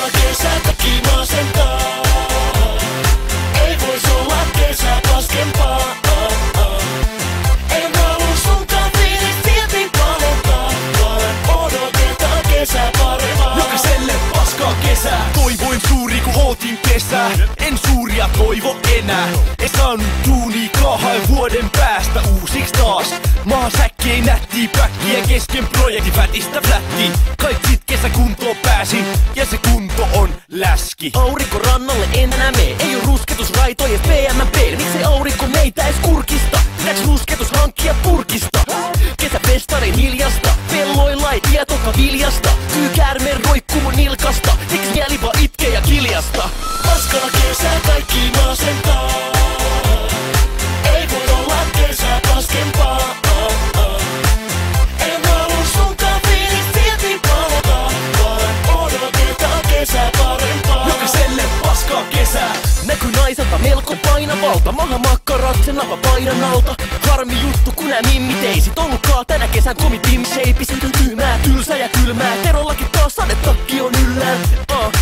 Paska kesä, kaikki masentaa. Ei vois olla kesä paskempaa. En halua sunkaan fiilis silti palentaa, vaan odotetaan kesä parempaa. Jokaiselle paskaa kesää. Toivoin suuri ku hootin kesää. En suuria toivo enää. Ei saanut duunia 2 vuoden päästä uusiks taas. Maasäkki ei nättii päkkiä kesken projekti fätistä flätti. Kaikki kesäkuntoon pääsin ja se kunto on läski. Aurinko rannalle en enää mee. Ei oo rusketusraitoja PMP. Miksei aurinko meitä ees kurkista? Pitääks rusketus hankkia purkista? Kesäfestarein hiljasta. Pelloilla ei tietoka viljasta. Kyykäärme roikkuu mun nilkasta. Eiks mieli vaan itkee ja kiljasta? Paskaa kesä, kaikki masentaa. Ei voi olla kesä paskempaa. En halua sunkaan fiilis silti palentaa, vaan odotetaan kesä parempaa. Jokaiselle paskaa kesää. Näky naiselta melko painavalta. Maha makkarat sen napa paidan alta. Harmi juttu kun nää mimmit ei sit ollutkaan tänä kesän komi team shape. Siitä on tyhmää, tylsä ja kylmää. Terollakin taas sadetakki on yllään.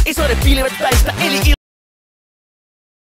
Ei sade pilvet päistä eli